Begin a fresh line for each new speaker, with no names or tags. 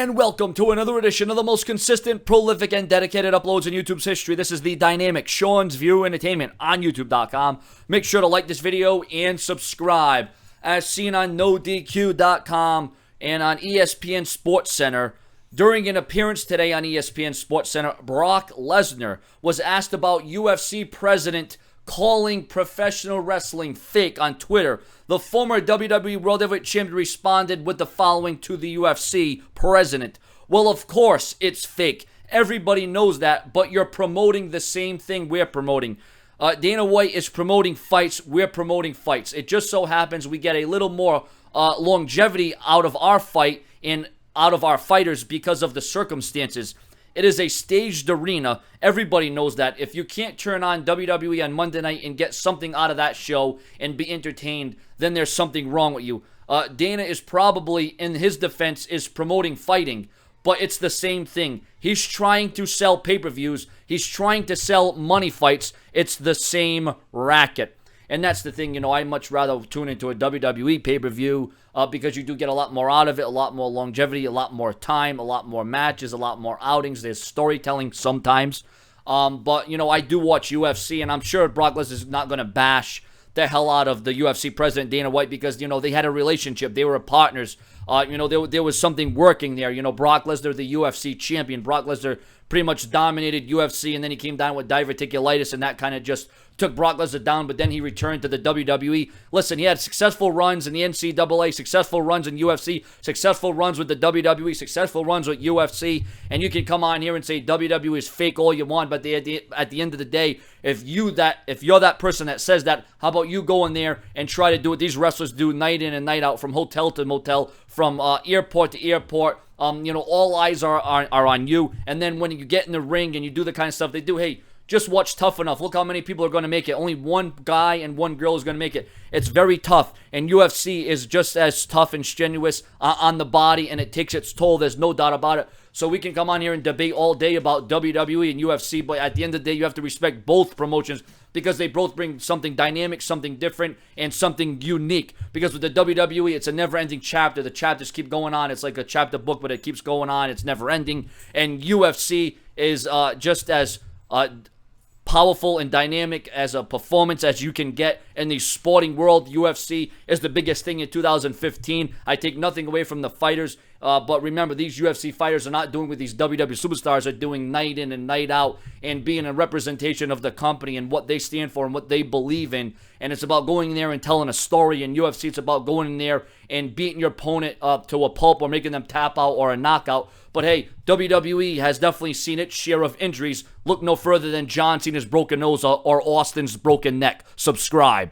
And welcome to another edition of the most consistent, prolific, and dedicated uploads in YouTube's history. This is the dynamic Sean's View Entertainment on YouTube.com. Make sure to like this video and subscribe. As seen on NoDQ.com and on ESPN SportsCenter, during an appearance today on ESPN SportsCenter, Brock Lesnar was asked about UFC president calling professional wrestling fake on Twitter. The former WWE World Heavyweight Champion responded with the following to the UFC president. Well, of course, it's fake. Everybody knows that, but you're promoting the same thing we're promoting. Dana White is promoting fights. We're promoting fights. It just so happens we get a little more longevity out of our fight and out of our fighters because of the circumstances. It is a staged arena. Everybody knows that. If you can't turn on WWE on Monday night and get something out of that show and be entertained, then there's something wrong with you. Dana is probably, in his defense, is promoting fighting, but it's the same thing. He's trying to sell pay-per-views. He's trying to sell money fights. It's the same racket. And that's the thing, I much rather tune into a WWE pay-per-view because you do get a lot more out of it, a lot more longevity, a lot more time, a lot more matches, a lot more outings. There's storytelling sometimes. But, I do watch UFC, and I'm sure Brock Lesnar is not going to bash the hell out of the UFC president, Dana White, because, they had a relationship. They were partners. There was something working there. Brock Lesnar, the UFC champion. Brock Lesnar pretty much dominated UFC, and then he came down with diverticulitis, and that kind of just took Brock Lesnar down, but then he returned to the WWE. Listen, he had successful runs in the NCAA, successful runs in UFC, successful runs with the WWE, successful runs with UFC, and you can come on here and say WWE is fake all you want, but at the end of the day, if you're that person that says that, how about you go in there and try to do what these wrestlers do night in and night out, from hotel to motel, from airport to airport. All eyes are on you, and then when you get in the ring and you do the kind of stuff they do, hey, just watch Tough Enough. Look how many people are going to make it. Only one guy and one girl is going to make it. It's very tough, and UFC is just as tough and strenuous on the body, and it takes its toll. There's no doubt about it. So we can come on here and debate all day about WWE and UFC, but at the end of the day, you have to respect both promotions because they both bring something dynamic, something different, and something unique. Because with the WWE, it's a never-ending chapter. The chapters keep going on. It's like a chapter book, but it keeps going on. It's never-ending. And UFC is just as powerful and dynamic as a performance as you can get in the sporting world. UFC is the biggest thing in 2015. I take nothing away from the fighters, but remember, these UFC fighters are not doing what these WWE superstars are doing night in and night out and being a representation of the company and what they stand for and what they believe in. And it's about going in there and telling a story. In UFC, it's about going in there and beating your opponent to a pulp or making them tap out or a knockout. But hey, WWE has definitely seen its share of injuries. Look no further than John Cena's broken nose or Austin's broken neck. Subscribe.